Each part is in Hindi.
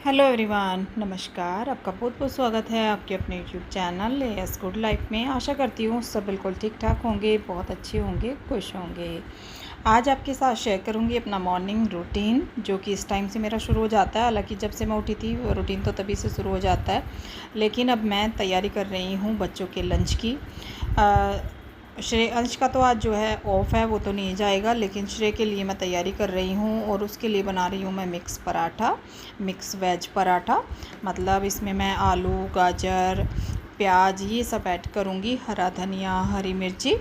हेलो एवरीवन, नमस्कार। आपका बहुत बहुत स्वागत है आपके अपने YouTube channel yes good life में। आशा करती हूँ सब बिल्कुल ठीक ठाक होंगे, बहुत अच्छे होंगे, खुश होंगे। आज आपके साथ शेयर करूँगी अपना मॉर्निंग रूटीन, जो कि इस टाइम से मेरा शुरू हो जाता है। हालांकि जब से मैं उठी थी रूटीन तो तभी से शुरू हो जाता है, लेकिन अब मैं तैयारी कर रही हूँ बच्चों के लंच की। श्रेय अंश का तो आज जो है ऑफ है, वो तो नहीं जाएगा, लेकिन श्रेय के लिए मैं तैयारी कर रही हूँ और उसके लिए बना रही हूँ मैं mix paratha, mix veg paratha. मतलब इसमें मैं आलू, गाजर, प्याज ये सब ऐड करूँगी, हरा धनिया, हरी मिर्ची।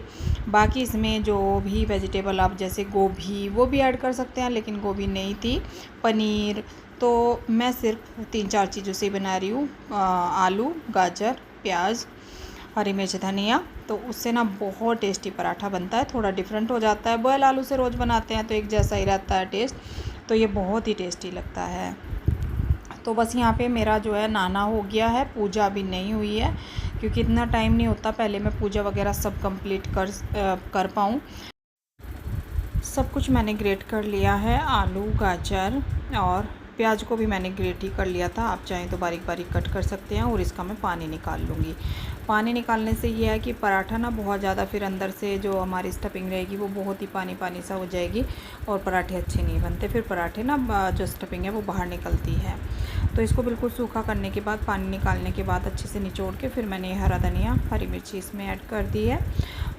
बाकी इसमें जो भी वेजिटेबल आप जैसे गोभी वो भी ऐड कर सकते हैं, लेकिन गोभी नहीं थी, पनीर, तो मैं सिर्फ 3-4 चीज़ों से बना रही हूँ। आलू, गाजर, प्याज, हरी मिर्च, धनिया। तो उससे ना बहुत टेस्टी पराठा बनता है, थोड़ा डिफरेंट हो जाता है। बॉयल आलू से रोज़ बनाते हैं तो एक जैसा ही रहता है टेस्ट, तो ये बहुत ही टेस्टी लगता है। तो बस यहाँ पे मेरा जो है नहाना हो गया है, पूजा अभी नहीं हुई है क्योंकि इतना टाइम नहीं होता, पहले मैं पूजा वगैरह सब कंप्लीट कर पाऊँ। सब कुछ मैंने ग्रेट कर लिया है, आलू, गाजर और प्याज को भी मैंने ग्रेट ही कर लिया था। आप चाहें तो बारीक बारीक कट कर सकते हैं। और इसका मैं पानी निकाल लूँगी। पानी निकालने से ये है कि पराठा ना बहुत ज़्यादा फिर अंदर से जो हमारी स्टफिंग रहेगी वो बहुत ही पानी पानी सा हो जाएगी और पराठे अच्छे नहीं बनते। फिर पराठे ना जो स्टफिंग है वो बाहर निकलती है। तो इसको बिल्कुल सूखा करने के बाद, पानी निकालने के बाद अच्छे से निचोड़ के फिर मैंने हरा धनिया, हरी मिर्ची इसमें ऐड कर दी है।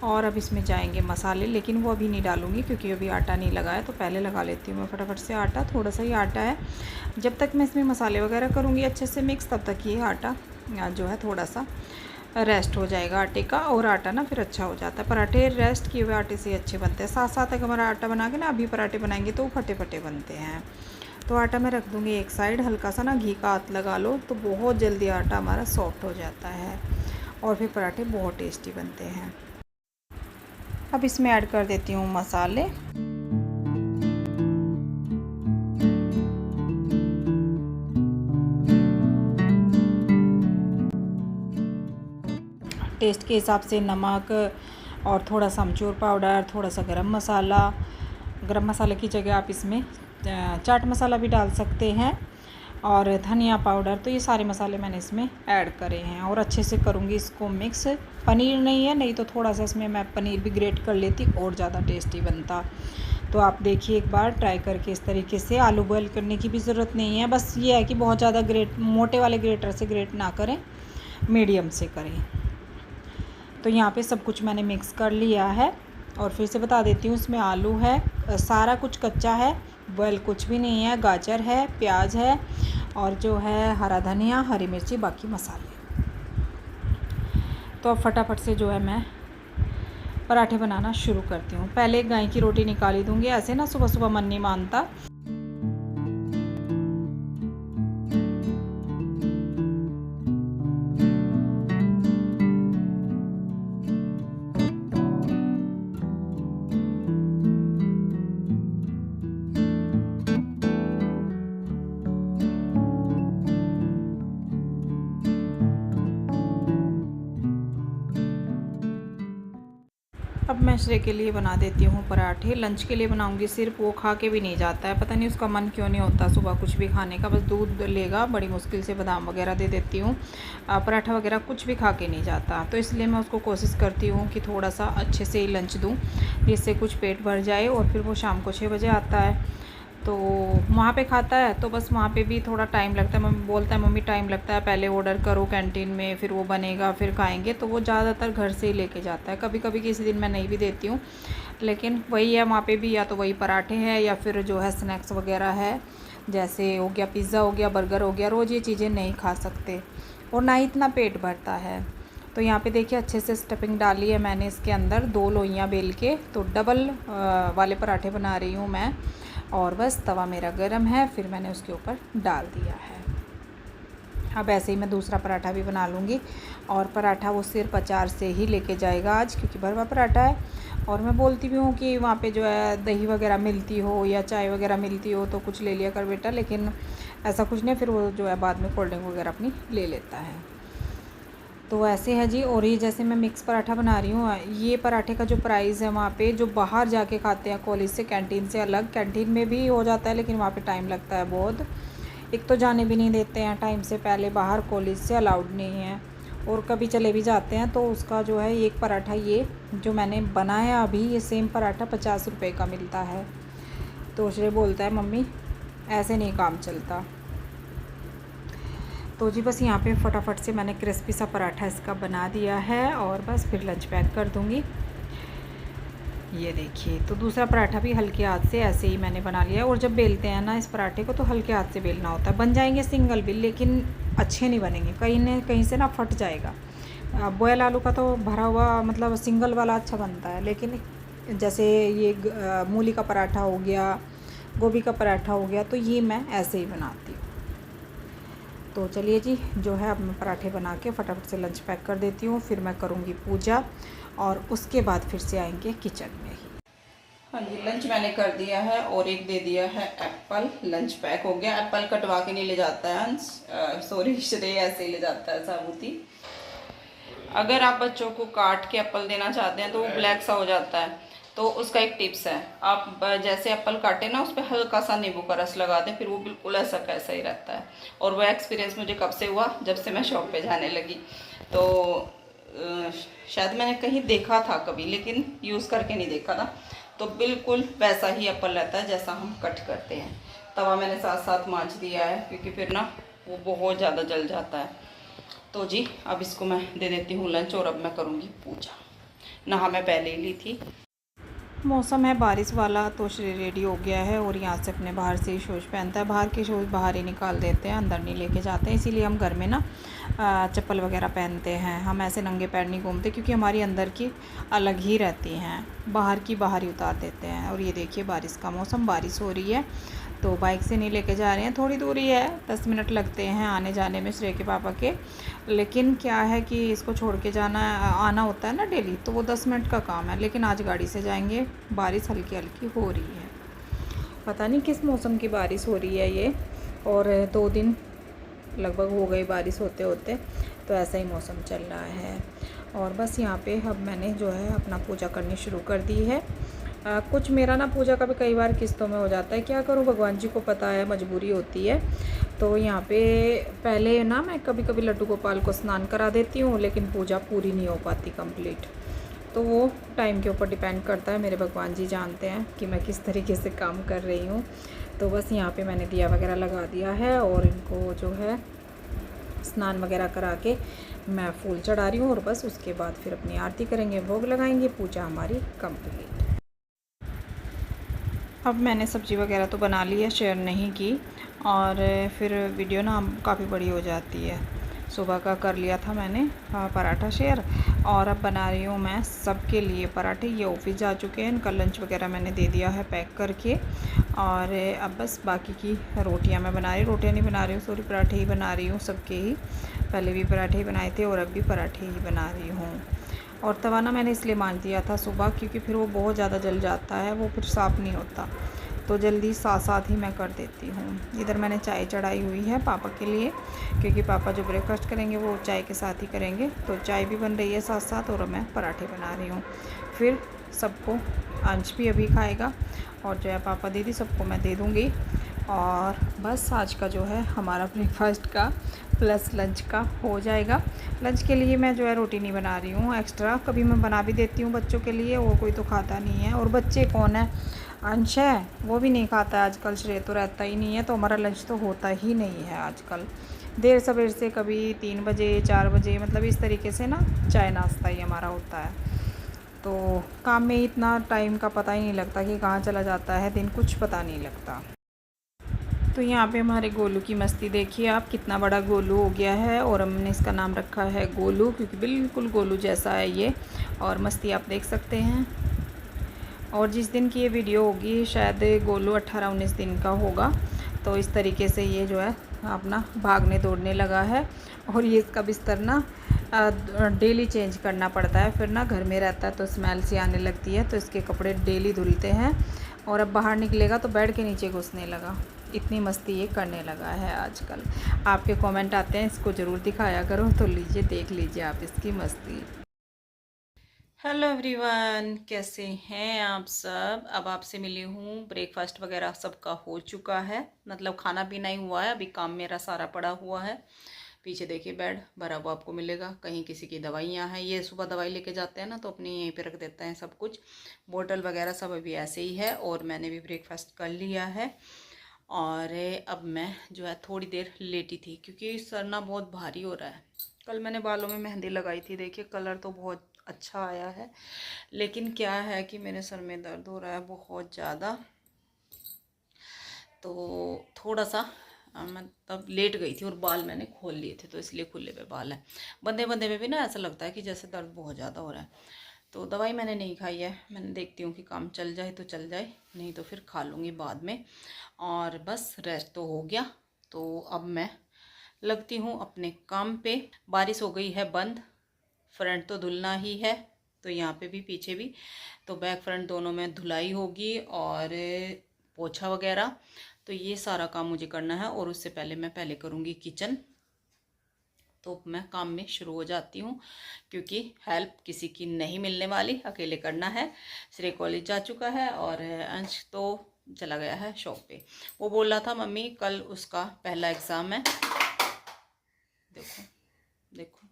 और अब इसमें जाएंगे मसाले, लेकिन वो अभी नहीं डालूँगी क्योंकि अभी आटा नहीं लगा है, तो पहले लगा लेती हूँ मैं फटाफट से आटा। थोड़ा सा ही आटा है, जब तक मैं इसमें मसाले वगैरह करूँगी अच्छे से मिक्स, तब तक ये आटा जो है थोड़ा सा रेस्ट हो जाएगा आटे का। और आटा ना फिर अच्छा हो जाता है, पराठे रेस्ट किए हुए आटे से अच्छे बनते हैं। साथ साथ अगर हमारा आटा बना के ना अभी पराठे बनाएंगे तो वो फटे फटे बनते हैं। तो आटा मैं रख दूँगी एक साइड, हल्का सा ना घी का हाथ लगा लो तो बहुत जल्दी आटा हमारा सॉफ्ट हो जाता है और फिर पराठे बहुत टेस्टी बनते हैं। अब इसमें ऐड कर देती हूँ मसाले। टेस्ट के हिसाब से नमक और थोड़ा सा अमचूर पाउडर, थोड़ा सा गरम मसाला। गरम मसाले की जगह आप इसमें चाट मसाला भी डाल सकते हैं और धनिया पाउडर। तो ये सारे मसाले मैंने इसमें ऐड करे हैं और अच्छे से करूँगी इसको मिक्स। पनीर नहीं है, नहीं तो थोड़ा सा इसमें मैं पनीर भी ग्रेट कर लेती और ज़्यादा टेस्टी बनता। तो आप देखिए एक बार ट्राई करके इस तरीके से। आलू बॉयल करने की भी ज़रूरत नहीं है, बस ये है कि बहुत ज़्यादा ग्रेट मोटे वाले ग्रेटर से ग्रेट ना करें, मीडियम से करें। तो यहाँ पे सब कुछ मैंने मिक्स कर लिया है और फिर से बता देती हूँ, इसमें आलू है, सारा कुछ कच्चा है, बॉयल कुछ भी नहीं है, गाजर है, प्याज है और जो है हरा धनिया, हरी मिर्ची, बाकी मसाले। तो अब फटाफट से जो है मैं पराठे बनाना शुरू करती हूँ। पहले एक गाय की रोटी निकाली दूँगी, ऐसे ना सुबह सुबह मन नहीं मानता। अब मैं श्रेय के लिए बना देती हूँ पराठे। लंच के लिए बनाऊँगी, सिर्फ वो खा के भी नहीं जाता है, पता नहीं उसका मन क्यों नहीं होता सुबह कुछ भी खाने का। बस दूध लेगा, बड़ी मुश्किल से बादाम वगैरह दे देती हूँ, पराठा वगैरह कुछ भी खा के नहीं जाता। तो इसलिए मैं उसको कोशिश करती हूँ कि थोड़ा सा अच्छे से ही लंच दूँ, जिससे कुछ पेट भर जाए। और फिर वो शाम को 6 बजे आता है, तो वहाँ पे खाता है। तो बस वहाँ पे भी थोड़ा टाइम लगता है। मम्मी बोलता है, मम्मी टाइम लगता है, पहले ऑर्डर करो कैंटीन में, फिर वो बनेगा, फिर खाएंगे। तो वो ज़्यादातर घर से ही लेके जाता है। कभी कभी किसी दिन मैं नहीं भी देती हूँ, लेकिन वही है, वहाँ पे भी या तो वही पराठे हैं या फिर जो है स्नैक्स वगैरह है, जैसे हो गया पिज़्ज़ा, हो गया बर्गर, हो गया। रोज़ ये चीज़ें नहीं खा सकते और ना ही इतना पेट भरता है। तो यहाँ पे देखिए अच्छे से स्टफिंग डाली है मैंने इसके अंदर, 2 लोइयाँ बेल के। तो डबल वाले पराठे बना रही हूँ मैं। और बस तवा मेरा गरम है, फिर मैंने उसके ऊपर डाल दिया है। अब ऐसे ही मैं दूसरा पराठा भी बना लूँगी। और पराठा वो सिर्फ अचार से ही लेके जाएगा आज, क्योंकि भरवा पराठा है। और मैं बोलती भी हूँ कि वहाँ पे जो है दही वगैरह मिलती हो या चाय वगैरह मिलती हो तो कुछ ले लिया कर बेटा, लेकिन ऐसा कुछ नहीं। फिर वो जो है बाद में कोल्ड ड्रिंक वगैरह अपनी ले लेता है। तो ऐसे है जी। और ये जैसे मैं मिक्स पराठा बना रही हूँ, ये पराठे का जो प्राइस है वहाँ पे, जो बाहर जाके खाते हैं कॉलेज से कैंटीन से अलग, कैंटीन में भी हो जाता है लेकिन वहाँ पे टाइम लगता है बहुत। एक तो जाने भी नहीं देते हैं टाइम से पहले, बाहर कॉलेज से अलाउड नहीं है, और कभी चले भी जाते हैं तो उसका जो है एक पराठा, ये जो मैंने बनाया अभी, ये सेम पराठा 50 रुपये का मिलता है। तो श्रेय बोलता है मम्मी ऐसे नहीं काम चलता। तो जी बस यहाँ पे फटाफट से मैंने क्रिस्पी सा पराठा इसका बना दिया है और बस फिर लंच पैक कर दूँगी। ये देखिए, तो दूसरा पराठा भी हल्के हाथ से ऐसे ही मैंने बना लिया। और जब बेलते हैं ना इस पराठे को तो हल्के हाथ से बेलना होता है। बन जाएंगे सिंगल भी लेकिन अच्छे नहीं बनेंगे, कहीं से ना फट जाएगा। बॉयल आलू का तो भरा हुआ मतलब सिंगल वाला अच्छा बनता है, लेकिन जैसे ये मूली का पराठा हो गया, गोभी का पराठा हो गया, तो ये मैं ऐसे ही बनाती हूँ। तो चलिए जी, जो है अब मैं पराठे बना के फटाफट से लंच पैक कर देती हूँ, फिर मैं करूँगी पूजा और उसके बाद फिर से आएंगे किचन में ही। हाँ जी, लंच मैंने कर दिया है और एक दे दिया है एप्पल। लंच पैक हो गया। एप्पल कटवा के नहीं ले जाता है अंश, सॉरी श्रेय ऐसे ही ले जाता है साबूती। अगर आप बच्चों को काट के एप्पल देना चाहते हैं तो वो ब्लैक सा हो जाता है, तो उसका एक टिप्स है, आप जैसे एप्पल काटे ना उस पर हल्का सा नींबू का रस लगा दें, फिर वो बिल्कुल ऐसा कैसा ही रहता है। और वो एक्सपीरियंस मुझे कब से हुआ, जब से मैं शॉप पे जाने लगी। तो शायद मैंने कहीं देखा था कभी, लेकिन यूज़ करके नहीं देखा था। तो बिल्कुल वैसा ही एप्पल रहता है जैसा हम कट करते हैं। तवा मैंने साथ साथ मांज दिया है क्योंकि फिर ना वो बहुत ज़्यादा जल जाता है। तो जी अब इसको मैं दे देती हूँ लंच और अब मैं करूँगी पूजा। नहा मैं पहले ही ली थी। मौसम है बारिश वाला, तो श्री रेडी हो गया है और यहाँ से अपने बाहर से ही शूज़ पहनता है। बाहर के शूज़ बाहर ही निकाल देते हैं, अंदर नहीं लेके जाते हैं। इसीलिए हम घर में ना चप्पल वगैरह पहनते हैं। हम ऐसे नंगे पैर नहीं घूमते क्योंकि हमारी अंदर की अलग ही रहती हैं, बाहर की बाहर ही उतार देते हैं। और ये देखिए बारिश का मौसम, बारिश हो रही है तो बाइक से नहीं लेके जा रहे हैं। थोड़ी दूरी है, 10 मिनट लगते हैं आने जाने में श्रेय के पापा के, लेकिन क्या है कि इसको छोड़ के जाना आना होता है ना डेली, तो वो 10 मिनट का काम है। लेकिन आज गाड़ी से जाएंगे। बारिश हल्की हल्की हो रही है, पता नहीं किस मौसम की बारिश हो रही है ये, और 2 दिन लगभग हो गए बारिश होते होते, तो ऐसा ही मौसम चल रहा है। और बस यहाँ पे अब मैंने जो है अपना पूजा करनी शुरू कर दी है। कुछ मेरा ना पूजा का भी कई बार किस्तों में हो जाता है, क्या करूँ, भगवान जी को पता है, मजबूरी होती है। तो यहाँ पे पहले ना मैं कभी कभी लड्डू गोपाल को स्नान करा देती हूँ, लेकिन पूजा पूरी नहीं हो पाती कंप्लीट। तो वो टाइम के ऊपर डिपेंड करता है, मेरे भगवान जी जानते हैं कि मैं किस तरीके से काम कर रही हूँ। तो बस यहाँ पे मैंने दिया वगैरह लगा दिया है और इनको जो है स्नान वगैरह करा के मैं फूल चढ़ा रही हूँ, और बस उसके बाद फिर अपनी आरती करेंगे, भोग लगाएंगे, पूजा हमारी कंप्लीट। अब मैंने सब्ज़ी वगैरह तो बना ली है, शेयर नहीं की, और फिर वीडियो ना काफ़ी बड़ी हो जाती है। सुबह का कर लिया था मैंने पराठा शेयर, और अब बना रही हूँ मैं सबके लिए पराठे। ये ऑफिस जा चुके हैं, इनका लंच वगैरह मैंने दे दिया है पैक करके, और अब बस बाकी की रोटियाँ मैं बना रही, रोटियाँ नहीं बना रही हूँ, सॉरी पराठे ही बना रही हूँ सबके ही। पहले भी पराठे ही बनाए थे और अब भी पराठे ही बना रही हूँ। और तवा ना मैंने इसलिए मांज दिया था सुबह, क्योंकि फिर वो बहुत ज़्यादा जल जाता है, वो फिर साफ़ नहीं होता, तो जल्दी साथ साथ ही मैं कर देती हूँ। इधर मैंने चाय चढ़ाई हुई है पापा के लिए, क्योंकि पापा जो ब्रेकफास्ट करेंगे वो चाय के साथ ही करेंगे, तो चाय भी बन रही है साथ साथ, और मैं पराठे बना रही हूँ। फिर सबको, अंश भी अभी खाएगा और जो है पापा दीदी सबको मैं दे दूँगी। और बस आज का जो है हमारा ब्रेकफास्ट का प्लस लंच का हो जाएगा। लंच के लिए मैं जो है रोटी नहीं बना रही हूँ एक्स्ट्रा, कभी मैं बना भी देती हूँ बच्चों के लिए, और कोई तो खाता नहीं है। और बच्चे कौन है, अंश है, वो भी नहीं खाता है आजकल, श्रेय तो रहता ही नहीं है, तो हमारा लंच तो होता ही नहीं है आजकल। देर सवेर से कभी 3 बजे 4 बजे, मतलब इस तरीके से ना चाय नाश्ता ही हमारा होता है। तो काम में इतना टाइम का पता ही नहीं लगता कि कहाँ चला जाता है दिन, कुछ पता नहीं लगता। तो यहाँ पे हमारे गोलू की मस्ती देखिए आप, कितना बड़ा गोलू हो गया है, और हमने इसका नाम रखा है गोलू, क्योंकि बिल्कुल गोलू जैसा है ये, और मस्ती आप देख सकते हैं। और जिस दिन की ये वीडियो होगी शायद गोलू 18-19 दिन का होगा, तो इस तरीके से ये जो है अपना भागने दौड़ने लगा है। और ये इसका बिस्तर ना डेली चेंज करना पड़ता है, फिर ना घर में रहता है तो स्मेल सी आने लगती है, तो इसके कपड़े डेली धुलते हैं। और अब बाहर निकलेगा तो बेड के नीचे घुसने लगा, इतनी मस्ती ये करने लगा है आजकल। आपके कमेंट आते हैं इसको ज़रूर दिखाया करो, तो लीजिए देख लीजिए आप इसकी मस्ती। हेलो एवरीवन, कैसे हैं आप सब। अब आपसे मिली हूँ। ब्रेकफास्ट वगैरह सबका हो चुका है, मतलब खाना पीना ही हुआ है, अभी काम मेरा सारा पड़ा हुआ है। पीछे देखिए बेड भरा हुआ आपको मिलेगा। कहीं किसी की दवाइयाँ हैं, ये सुबह दवाई लेके जाते हैं ना, तो अपनी यहीं पे रख देते हैं सब कुछ। बोतल वगैरह सब अभी ऐसे ही है। और मैंने भी ब्रेकफास्ट कर लिया है। और अब मैं जो है थोड़ी देर लेटी थी, क्योंकि सर ना बहुत भारी हो रहा है। कल मैंने बालों में मेहंदी लगाई थी, देखिए कलर तो बहुत अच्छा आया है, लेकिन क्या है कि मेरे सर में दर्द हो रहा है बहुत ज़्यादा। तो थोड़ा सा मैं तब लेट गई थी और बाल मैंने खोल लिए थे, तो इसलिए खुले पे बाल हैं। बंदे बंदे में भी ना ऐसा लगता है कि जैसे दर्द बहुत ज़्यादा हो रहा है। तो दवाई मैंने नहीं खाई है, मैंने देखती हूँ कि काम चल जाए तो चल जाए, नहीं तो फिर खा लूँगी बाद में। और बस रेस्ट तो हो गया, तो अब मैं लगती हूँ अपने काम पे। बारिश हो गई है बंद, फ्रंट तो धुलना ही है, तो यहाँ पे भी पीछे भी, तो बैक फ्रंट दोनों में धुलाई होगी और पोछा वगैरह। तो ये सारा काम मुझे करना है, और उससे पहले मैं करूँगी किचन। तो मैं काम में शुरू हो जाती हूँ, क्योंकि हेल्प किसी की नहीं मिलने वाली, अकेले करना है। श्रेय कॉलेज जा चुका है और अंश तो चला गया है शॉप पे। वो बोल रहा था मम्मी कल उसका पहला एग्ज़ाम है। देखो देखो,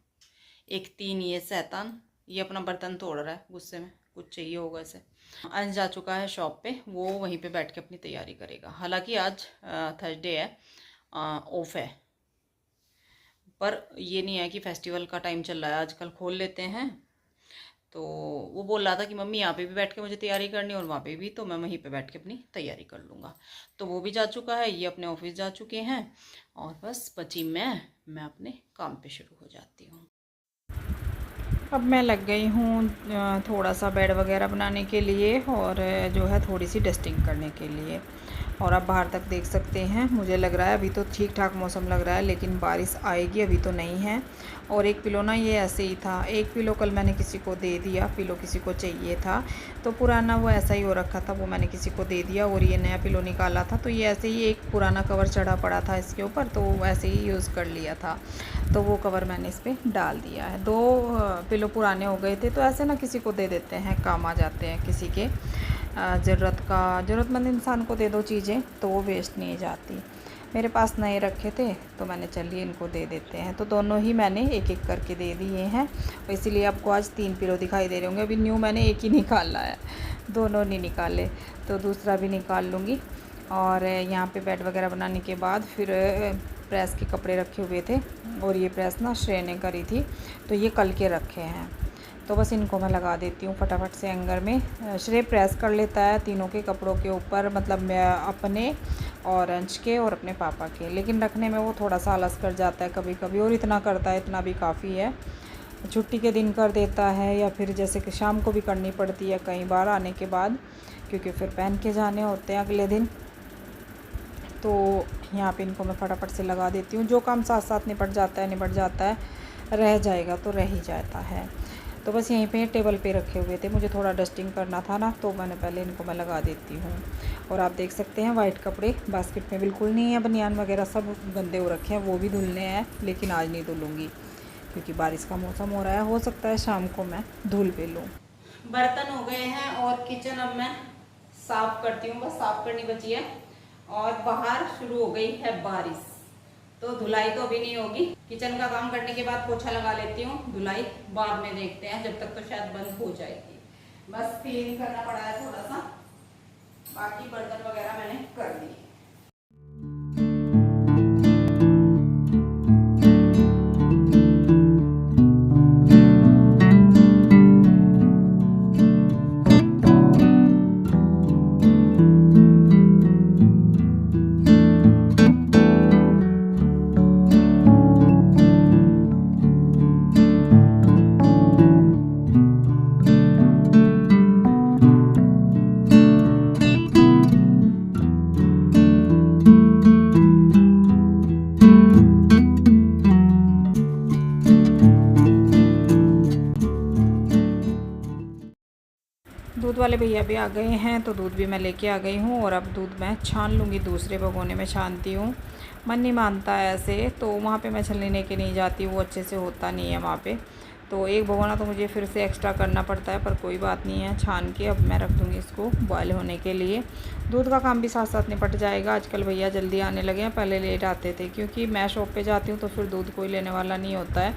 एक 3 ये शैतान, ये अपना बर्तन तोड़ रहा है गुस्से में, कुछ चाहिए होगा इसे। अंश जा चुका है शॉप पे, वो वहीं पे बैठ के अपनी तैयारी करेगा। हालांकि आज थर्सडे है, ऑफ है, पर ये नहीं है कि फेस्टिवल का टाइम चल रहा है, आजकल खोल लेते हैं। तो वो बोल रहा था कि मम्मी यहाँ पे भी बैठ के मुझे तैयारी करनी और वहाँ पे भी, तो मैं वहीं पे बैठ के अपनी तैयारी कर लूँगा। तो वो भी जा चुका है, ये अपने ऑफिस जा चुके हैं, और बस बची मैं अपने काम पे शुरू हो जाती हूँ। अब मैं लग गई हूँ थोड़ा सा बेड वगैरह बनाने के लिए, और जो है थोड़ी सी डस्टिंग करने के लिए। और आप बाहर तक देख सकते हैं, मुझे लग रहा है अभी तो ठीक ठाक मौसम लग रहा है, लेकिन बारिश आएगी, अभी तो नहीं है। और एक पिलो ना ये ऐसे ही था, एक पिलो कल मैंने किसी को दे दिया, पिलो किसी को चाहिए था, तो पुराना वो ऐसा ही हो रखा था, वो मैंने किसी को दे दिया। और ये नया पिलो निकाला था, तो ये ऐसे ही एक पुराना कवर चढ़ा पड़ा था इसके ऊपर, तो वैसे ही यूज़ कर लिया था, तो वो कवर मैंने इस पर डाल दिया है। 2 पिलो पुराने हो गए थे, तो ऐसे ना किसी को दे देते हैं, काम आ जाते हैं किसी के। ज़रूरतमंद इंसान को दे दो चीज़ें, तो वो वेस्ट नहीं जाती। मेरे पास नए रखे थे, तो मैंने चलिए इनको दे देते हैं। तो दोनों ही मैंने एक एक करके दे दिए हैं, और इसीलिए आपको आज 3 पिलो दिखाई दे रहे होंगे। अभी न्यू मैंने एक ही निकाला है, दोनों नहीं निकाले, तो दूसरा भी निकाल लूँगी। और यहाँ पे बेड वगैरह बनाने के बाद फिर प्रेस के कपड़े रखे हुए थे, और ये प्रेस ना श्रेय ने करी थी, तो ये कल के रखे हैं। तो बस इनको मैं लगा देती हूँ फटाफट से हैंगर में। श्रेय प्रेस कर लेता है तीनों के कपड़ों के ऊपर, मतलब मैं अपने और अंश के और अपने पापा के, लेकिन रखने में वो थोड़ा सा आलस कर जाता है कभी कभी, और इतना करता है, इतना भी काफ़ी है। छुट्टी के दिन कर देता है, या फिर जैसे कि शाम को भी करनी पड़ती है कई बार आने के बाद, क्योंकि फिर पहन के जाने होते हैं अगले दिन। तो यहाँ पे इनको मैं फटाफट से लगा देती हूँ। जो काम साथ साथ निपट जाता है, रह जाएगा तो रह ही जाता है। तो बस यहीं पे टेबल पे रखे हुए थे, मुझे थोड़ा डस्टिंग करना था ना, तो मैंने पहले इनको मैं लगा देती हूँ। और आप देख सकते हैं वाइट कपड़े बास्केट में बिल्कुल नहीं है, बनियान वगैरह सब गंदे हो रखे हैं, वो भी धुलने हैं, लेकिन आज नहीं धुलूँगी, क्योंकि बारिश का मौसम हो रहा है, हो सकता है शाम को मैं धुल भी लूँ। बर्तन हो गए हैं, और किचन अब मैं साफ़ करती हूँ, बस साफ़ करनी बची है। और बाहर शुरू हो गई है बारिश, तो धुलाई तो अभी नहीं होगी। किचन का काम करने के बाद पोछा लगा लेती हूँ, धुलाई बाद में देखते हैं, जब तक तो शायद बंद हो जाएगी। बस क्लीन करना पड़ा है थोड़ा सा, बाकी बर्तन वगैरह मैंने कर दिए। वाले भैया भी आ गए हैं तो दूध भी मैं लेके आ गई हूँ और अब दूध मैं छान लूँगी। दूसरे भगोने में छानती हूँ, मन नहीं मानता है ऐसे, तो वहाँ पे मैं छलनी लेके नहीं जाती, वो अच्छे से होता नहीं है वहाँ पे। तो एक भगोना तो मुझे फिर से एक्स्ट्रा करना पड़ता है, पर कोई बात नहीं है, छान के अब मैं रख दूँगी इसको बॉयल होने के लिए। दूध का काम भी साथ साथ निपट जाएगा। आजकल भैया जल्दी आने लगे हैं, पहले लेट आते थे, क्योंकि मैं शॉप पे जाती हूँ तो फिर दूध कोई लेने वाला नहीं होता है,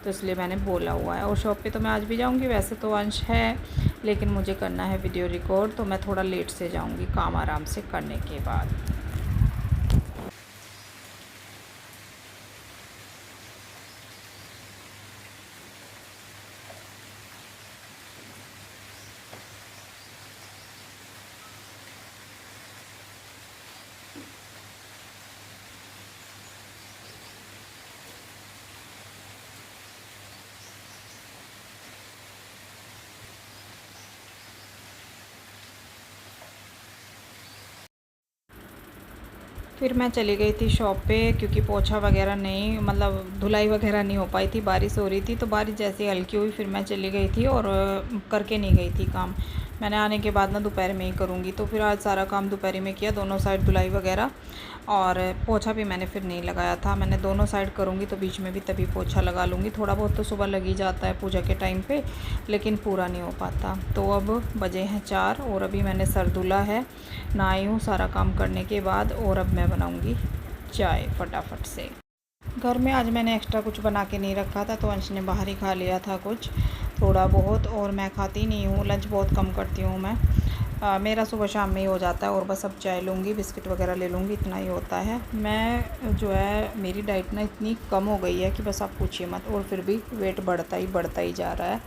तो इसलिए मैंने बोला हुआ है। और शॉप पे तो मैं आज भी जाऊँगी, वैसे तो अंश है, लेकिन मुझे करना है वीडियो रिकॉर्ड, तो मैं थोड़ा लेट से जाऊँगी काम आराम से करने के बाद। फिर मैं चली गई थी शॉप पे, क्योंकि पोछा वगैरह नहीं, मतलब धुलाई वगैरह नहीं हो पाई थी, बारिश हो रही थी। तो बारिश जैसे हल्की हुई फिर मैं चली गई थी और करके नहीं गई थी काम। मैंने आने के बाद ना दोपहर में ही करूँगी, तो फिर आज सारा काम दोपहर में किया, दोनों साइड धुलाई वगैरह। और पोछा भी मैंने फिर नहीं लगाया था, मैंने दोनों साइड करूँगी तो बीच में भी तभी पोछा लगा लूँगी। थोड़ा बहुत तो सुबह लग ही जाता है पूजा के टाइम पे, लेकिन पूरा नहीं हो पाता। तो अब बजे हैं 4 और अभी मैंने सर धुला है, नहाई हूँ सारा काम करने के बाद, और अब मैं बनाऊँगी चाय फटाफट से। घर में आज मैंने एक्स्ट्रा कुछ बना के नहीं रखा था, तो अंश ने बाहर ही खा लिया था कुछ थोड़ा बहुत, और मैं खाती नहीं हूँ, लंच बहुत कम करती हूँ मैं। मेरा सुबह शाम में ही हो जाता है, और बस अब चाय लूँगी, बिस्किट वगैरह ले लूँगी, इतना ही होता है। मैं जो है मेरी डाइट ना इतनी कम हो गई है कि बस आप पूछिए मत, और फिर भी वेट बढ़ता ही जा रहा है।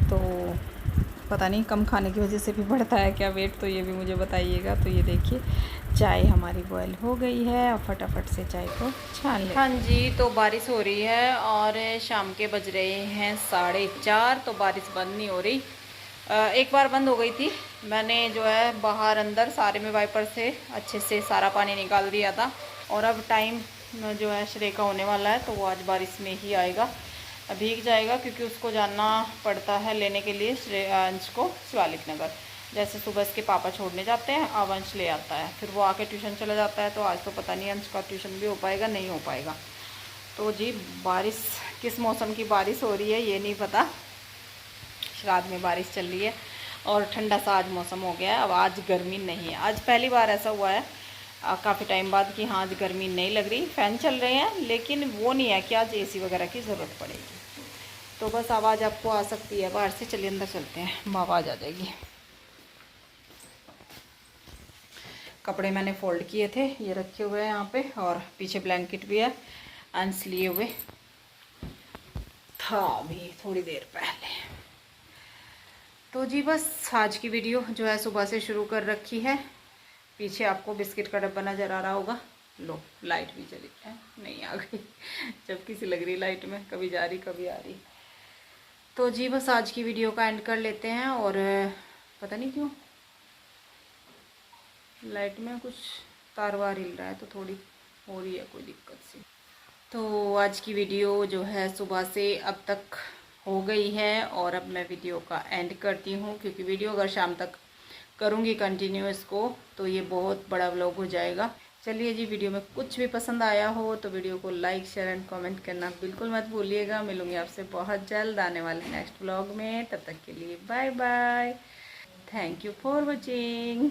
तो पता नहीं कम खाने की वजह से भी बढ़ता है क्या वेट, तो ये भी मुझे बताइएगा। तो ये देखिए चाय हमारी बॉयल हो गई है, अब फटाफट से चाय को छान लें। हाँ जी, तो बारिश हो रही है और शाम के बज रहे हैं 4:30, तो बारिश बंद नहीं हो रही। एक बार बंद हो गई थी, मैंने जो है बाहर अंदर सारे में वाइपर से अच्छे से सारा पानी निकाल दिया था। और अब टाइम जो है श्रेय का होने वाला है, तो वो आज बारिश में ही आएगा, भीग जाएगा, क्योंकि उसको जाना पड़ता है लेने के लिए अंश को शिवालिक नगर। जैसे सुबह इसके पापा छोड़ने जाते हैं, अब अंश ले आता है, फिर वो आके ट्यूशन चला जाता है। तो आज तो पता नहीं अंश का ट्यूशन भी हो पाएगा नहीं हो पाएगा। तो जी बारिश, किस मौसम की बारिश हो रही है ये नहीं पता, रात में बारिश चल रही है और ठंडा सा आज मौसम हो गया है। अब आज गर्मी नहीं है, आज पहली बार ऐसा हुआ है काफ़ी टाइम बाद कि हाँ आज गर्मी नहीं लग रही। फ़ैन चल रहे हैं, लेकिन वो नहीं है कि आज एसी वगैरह की ज़रूरत पड़ेगी। तो बस आवाज़ आपको आ सकती है बाहर से, चलिए अंदर चलते हैं, आवाज़ आ जाएगी। कपड़े मैंने फ़ोल्ड किए थे, ये रखे हुए हैं यहाँ पे, और पीछे ब्लैंकेट भी है, अंश लिए हुए था अभी थोड़ी देर पहले। तो जी बस आज की वीडियो जो है सुबह से शुरू कर रखी है। पीछे आपको बिस्किट का डब्बा नज़र आ रहा होगा, लो लाइट भी चली है, नहीं आ गई जब किसी लग रही लाइट में, कभी जा रही कभी आ रही। तो जी बस आज की वीडियो का एंड कर लेते हैं। और पता नहीं क्यों लाइट में कुछ तार वार हिल रहा है, तो थोड़ी हो रही है कोई दिक्कत सी। तो आज की वीडियो जो है सुबह से अब तक हो गई है, और अब मैं वीडियो का एंड करती हूँ, क्योंकि वीडियो अगर शाम तक करूँगी कंटिन्यू इसको तो ये बहुत बड़ा व्लॉग हो जाएगा। चलिए जी, वीडियो में कुछ भी पसंद आया हो तो वीडियो को लाइक शेयर एंड कमेंट करना बिल्कुल मत भूलिएगा। मिलूँगी आपसे बहुत जल्द आने वाले नेक्स्ट व्लॉग में, तब तक के लिए bye bye, thank you for watching.